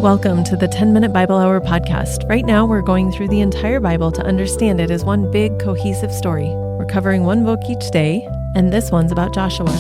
Welcome to the 10-Minute Bible Hour podcast. Right now, we're going through the entire Bible to understand it as one big, cohesive story. We're covering one book each day, and this one's about Joshua.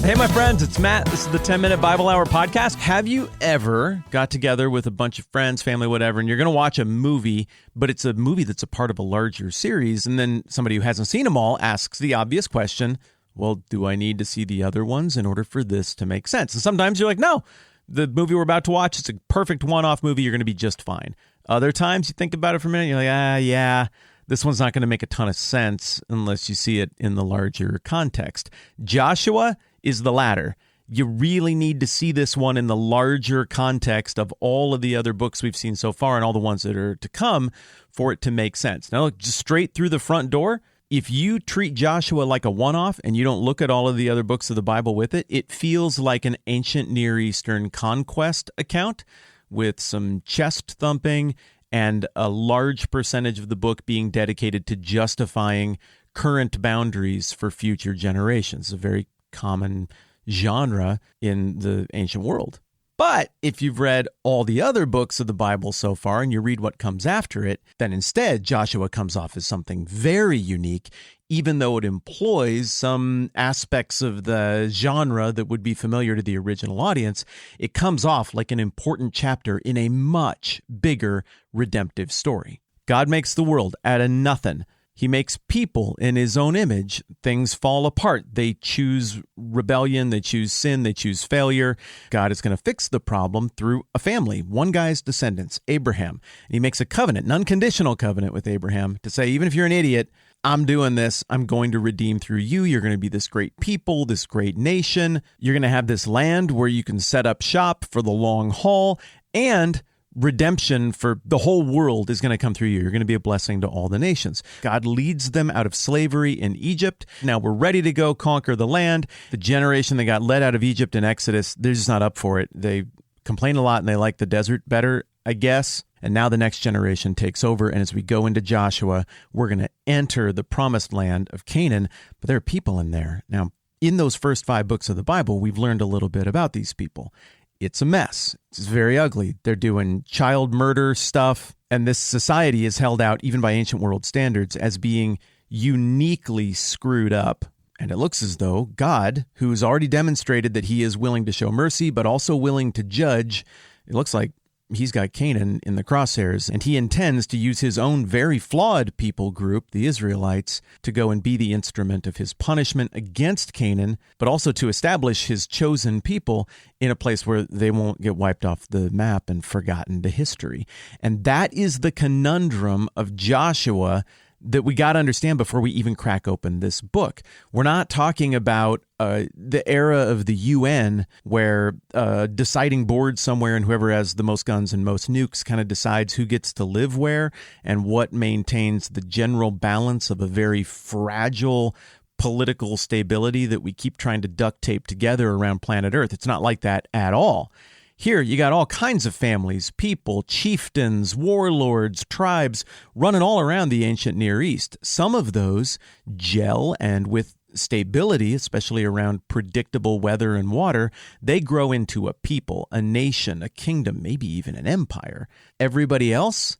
Hey, my friends, it's Matt. This is the 10-Minute Bible Hour podcast. Have you ever got together with a bunch of friends, family, whatever, and you're going to watch a movie, but it's a movie that's a part of a larger series, and then somebody who hasn't seen them all asks the obvious question, well, do I need to see the other ones in order for this to make sense? And sometimes you're like, no, the movie we're about to watch, it's a perfect one-off movie. You're going to be just fine. Other times you think about it for a minute, you're like, yeah, this one's not going to make a ton of sense unless you see it in the larger context. Joshua is the latter. You really need to see this one in the larger context of all of the other books we've seen so far and all the ones that are to come for it to make sense. Now, look, just straight through the front door, if you treat Joshua like a one-off and you don't look at all of the other books of the Bible with it, it feels like an ancient Near Eastern conquest account with some chest thumping and a large percentage of the book being dedicated to justifying current boundaries for future generations. A very common genre in the ancient world. But if you've read all the other books of the Bible so far and you read what comes after it, then instead Joshua comes off as something very unique, even though it employs some aspects of the genre that would be familiar to the original audience. It comes off like an important chapter in a much bigger redemptive story. God makes the world out of nothing. He makes people in his own image. Things fall apart. They choose rebellion. They choose sin. They choose failure. God is going to fix the problem through a family, one guy's descendants, Abraham. And he makes a covenant, an unconditional covenant with Abraham to say, even if you're an idiot, I'm doing this. I'm going to redeem through you. You're going to be this great people, this great nation. You're going to have this land where you can set up shop for the long haul, and redemption for the whole world is going to come through you. You're going to be a blessing to all the nations. God leads them out of slavery in Egypt. Now we're ready to go conquer the land. The generation that got led out of Egypt in Exodus, they're just not up for it. They complain a lot and they like the desert better, I guess. And now the next generation takes over. And as we go into Joshua, we're going to enter the promised land of Canaan. But there are people in there. Now, in those first 5 books of the Bible, we've learned a little bit about these people. It's a mess. It's very ugly. They're doing child murder stuff, and this society is held out, even by ancient world standards, as being uniquely screwed up. And it looks as though God, who's already demonstrated that he is willing to show mercy, but also willing to judge, it looks like he's got Canaan in the crosshairs, and he intends to use his own very flawed people group, the Israelites, to go and be the instrument of his punishment against Canaan, but also to establish his chosen people in a place where they won't get wiped off the map and forgotten to history. And that is the conundrum of Joshua that we got to understand before we even crack open this book. We're not talking about the era of the UN where deciding board somewhere and whoever has the most guns and most nukes kind of decides who gets to live where and what maintains the general balance of a very fragile political stability that we keep trying to duct tape together around planet Earth. It's not like that at all. Here, you got all kinds of families, people, chieftains, warlords, tribes running all around the ancient Near East. Some of those gel, and with stability, especially around predictable weather and water, they grow into a people, a nation, a kingdom, maybe even an empire. Everybody else,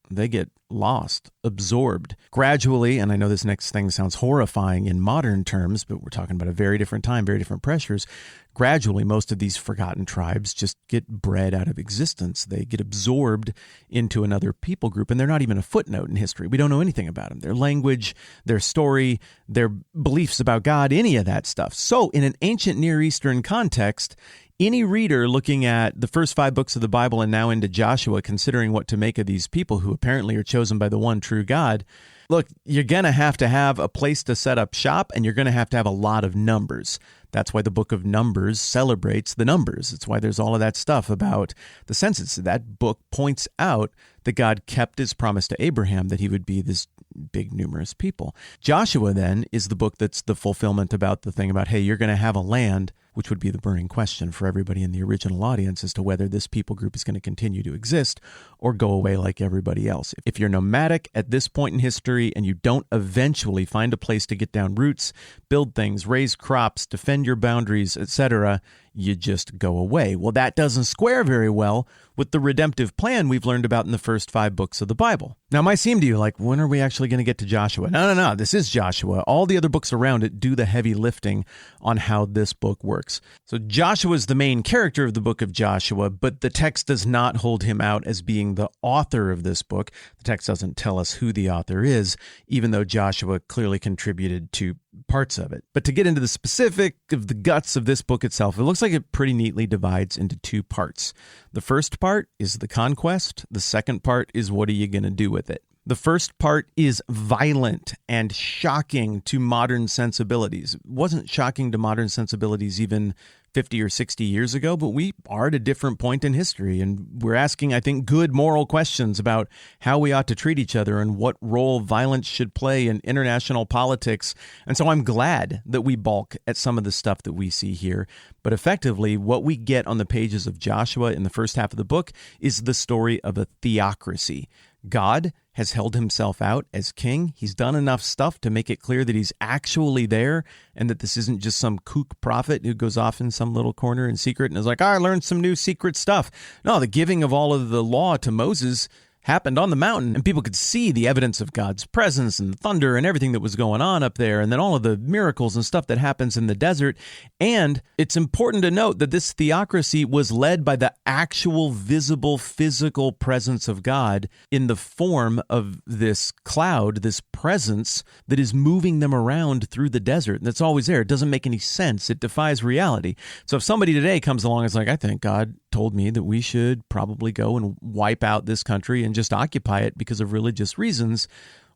they get lost, absorbed. Gradually, and I know this next thing sounds horrifying in modern terms, but we're talking about a very different time, very different pressures. Gradually, most of these forgotten tribes just get bred out of existence. They get absorbed into another people group, and they're not even a footnote in history. We don't know anything about them, their language, their story, their beliefs about God, any of that stuff. So in an ancient Near Eastern context, any reader looking at the first 5 books of the Bible and now into Joshua, considering what to make of these people who apparently are chosen by the one true God, look, you're going to have a place to set up shop, and you're going to have a lot of numbers. That's why the book of Numbers celebrates the numbers. It's why there's all of that stuff about the census. That book points out that God kept his promise to Abraham that he would be this big, numerous people. Joshua, then, is the book that's the fulfillment about the thing about, hey, you're going to have a land, which would be the burning question for everybody in the original audience as to whether this people group is going to continue to exist or go away like everybody else. If you're nomadic at this point in history and you don't eventually find a place to get down roots, build things, raise crops, defend your boundaries, etc., you just go away. Well, that doesn't square very well with the redemptive plan we've learned about in the first 5 books of the Bible. Now, it might seem to you like, when are we actually going to get to Joshua? No, this is Joshua. All the other books around it do the heavy lifting on how this book works. So Joshua is the main character of the book of Joshua, but the text does not hold him out as being the author of this book. The text doesn't tell us who the author is, even though Joshua clearly contributed to parts of it. But to get into the specific of the guts of this book itself, it looks like it pretty neatly divides into 2 parts. The first part is the conquest. The second part is what are you going to do with it? The first part is violent and shocking to modern sensibilities. It wasn't shocking to modern sensibilities even 50 or 60 years ago, but we are at a different point in history, and we're asking, I think, good moral questions about how we ought to treat each other and what role violence should play in international politics. And so I'm glad that we balk at some of the stuff that we see here. But effectively, what we get on the pages of Joshua in the first half of the book is the story of a theocracy. God has held himself out as king. He's done enough stuff to make it clear that he's actually there and that this isn't just some kook prophet who goes off in some little corner in secret and is like, I learned some new secret stuff. No, the giving of all of the law to Moses happened on the mountain, and people could see the evidence of God's presence and the thunder and everything that was going on up there, and then all of the miracles and stuff that happens in the desert. And it's important to note that this theocracy was led by the actual visible physical presence of God in the form of this cloud, this presence that is moving them around through the desert. And it's always there. It doesn't make any sense. It defies reality. So if somebody today comes along and is like, I think God told me that we should probably go and wipe out this country and just occupy it because of religious reasons.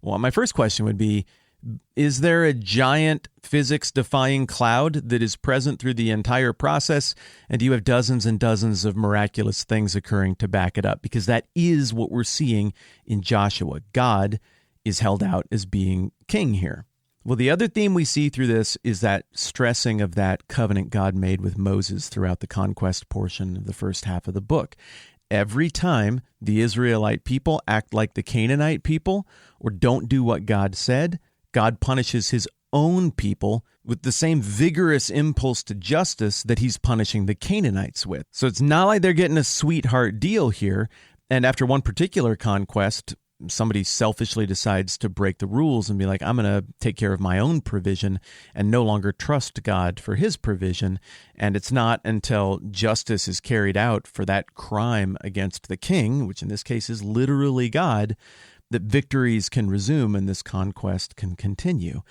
Well, my first question would be, is there a giant physics-defying cloud that is present through the entire process? And do you have dozens and dozens of miraculous things occurring to back it up? Because that is what we're seeing in Joshua. God is held out as being king here. Well, the other theme we see through this is that stressing of that covenant God made with Moses throughout the conquest portion of the first half of the book. Every time the Israelite people act like the Canaanite people or don't do what God said, God punishes his own people with the same vigorous impulse to justice that he's punishing the Canaanites with. So it's not like they're getting a sweetheart deal here. And after one particular conquest, somebody selfishly decides to break the rules and be like, I'm going to take care of my own provision and no longer trust God for his provision. And it's not until justice is carried out for that crime against the king, which in this case is literally God, that victories can resume and this conquest can continue.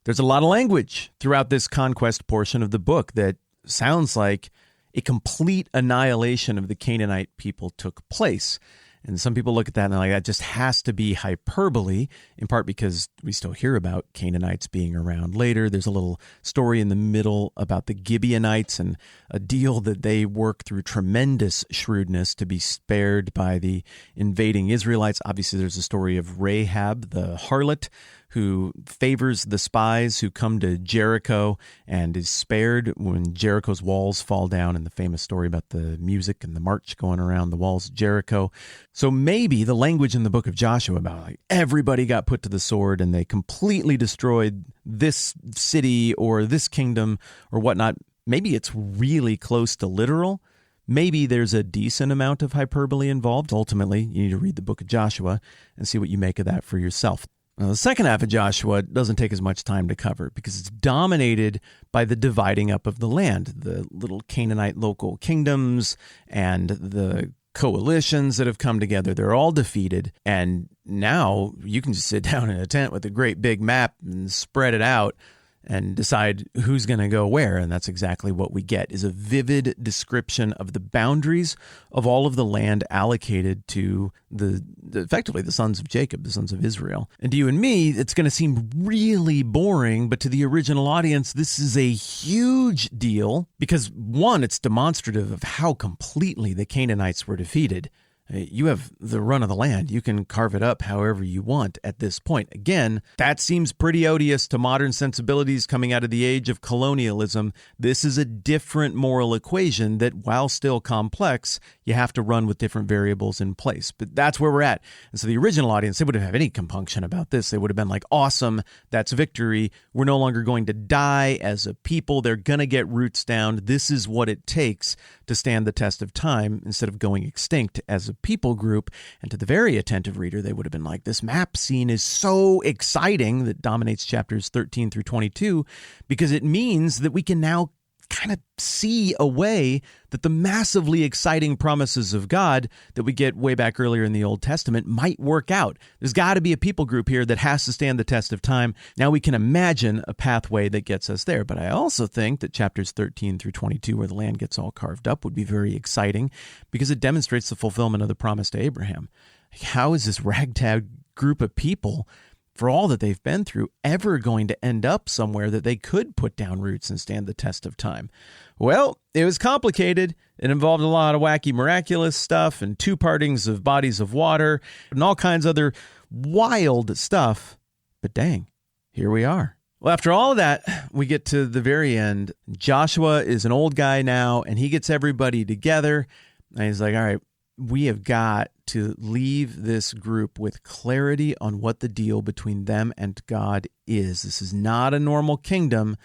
There's a lot of language throughout this conquest portion of the book that sounds like a complete annihilation of the Canaanite people took place. And some people look at that and they're like, that just has to be hyperbole, in part because we still hear about Canaanites being around later. There's a little story in the middle about the Gibeonites and a deal that they work through tremendous shrewdness to be spared by the invading Israelites. Obviously, there's a story of Rahab, the harlot, who favors the spies who come to Jericho and is spared when Jericho's walls fall down, and the famous story about the music and the march going around the walls of Jericho. So maybe the language in the book of Joshua about like everybody got put to the sword and they completely destroyed this city or this kingdom or whatnot, maybe it's really close to literal. Maybe there's a decent amount of hyperbole involved. Ultimately, you need to read the book of Joshua and see what you make of that for yourself. Now, the second half of Joshua doesn't take as much time to cover because it's dominated by the dividing up of the land, the little Canaanite local kingdoms and the coalitions that have come together. They're all defeated. And now you can just sit down in a tent with a great big map and spread it out and decide who's going to go where. And that's exactly what we get, is a vivid description of the boundaries of all of the land allocated to effectively the sons of Jacob, the sons of Israel. And to you and me, it's going to seem really boring, but to the original audience, this is a huge deal because, one, it's demonstrative of how completely the Canaanites were defeated. You have the run of the land. You can carve it up however you want at this point. Again, that seems pretty odious to modern sensibilities coming out of the age of colonialism. This is a different moral equation that, while still complex, you have to run with different variables in place. But that's where we're at. And so the original audience, they wouldn't have any compunction about this. They would have been like, awesome, that's victory. We're no longer going to die as a people. They're going to get roots down. This is what it takes to stand the test of time instead of going extinct as a people group. And to the very attentive reader, they would have been like, this map scene is so exciting that dominates chapters 13 through 22 because it means that we can now kind of see a way that the massively exciting promises of God that we get way back earlier in the Old Testament might work out. There's got to be a people group here that has to stand the test of time. Now we can imagine a pathway that gets us there. But I also think that chapters 13 through 22, where the land gets all carved up, would be very exciting because it demonstrates the fulfillment of the promise to Abraham. How is this ragtag group of people, for all that they've been through, ever going to end up somewhere that they could put down roots and stand the test of time? Well, it was complicated. It involved a lot of wacky, miraculous stuff and two partings of bodies of water and all kinds of other wild stuff. But dang, here we are. Well, after all of that, we get to the very end. Joshua is an old guy now, and he gets everybody together. And he's like, all right, we have got to leave this group with clarity on what the deal between them and God is. This is not a normal kingdom.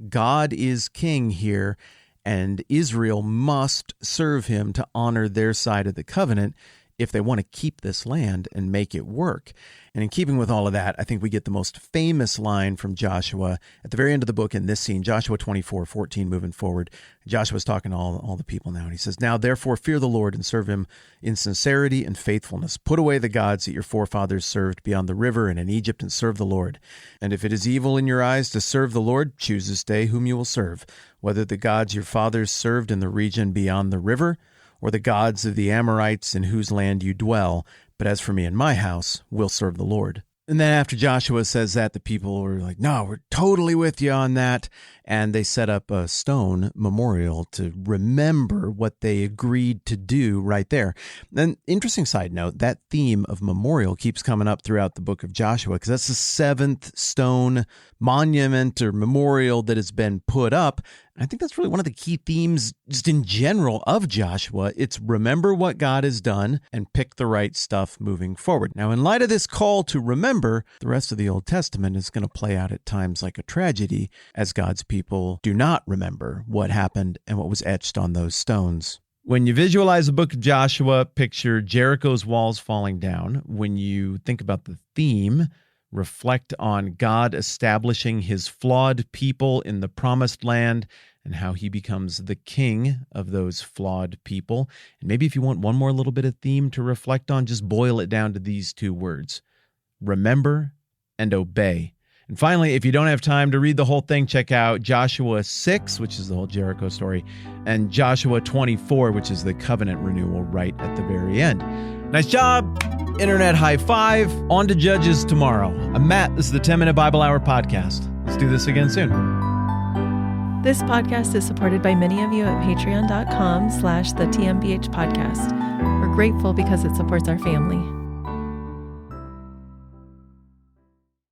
God is king here, and Israel must serve him to honor their side of the covenant if they want to keep this land and make it work. And in keeping with all of that, I think we get the most famous line from Joshua at the very end of the book in this scene, Joshua 24:14, moving forward. Joshua's talking to all the people now, and he says, "Now therefore fear the Lord and serve him in sincerity and faithfulness. Put away the gods that your forefathers served beyond the river and in Egypt, and serve the Lord. And if it is evil in your eyes to serve the Lord, choose this day whom you will serve, whether the gods your fathers served in the region beyond the river, or the gods of the Amorites in whose land you dwell. But as for me and my house, we'll serve the Lord." And then after Joshua says that, the people were like, no, we're totally with you on that. And they set up a stone memorial to remember what they agreed to do right there. And interesting side note, that theme of memorial keeps coming up throughout the book of Joshua, because that's the seventh stone monument or memorial that has been put up. I think that's really one of the key themes just in general of Joshua. It's remember what God has done and pick the right stuff moving forward. Now, in light of this call to remember, the rest of the Old Testament is going to play out at times like a tragedy as God's people do not remember what happened and what was etched on those stones. When you visualize the book of Joshua, picture Jericho's walls falling down. When you think about the theme, reflect on God establishing his flawed people in the promised land and how he becomes the king of those flawed people. And maybe if you want one more little bit of theme to reflect on, just boil it down to these two words: remember and obey. And finally, if you don't have time to read the whole thing, check out Joshua 6, which is the whole Jericho story, and Joshua 24, which is the covenant renewal right at the very end. Nice job. Internet high five. On to Judges tomorrow. I'm Matt. This is the 10-Minute Bible Hour podcast. Let's do this again soon. This podcast is supported by many of you at patreon.com/the TMBH podcast. We're grateful because it supports our family.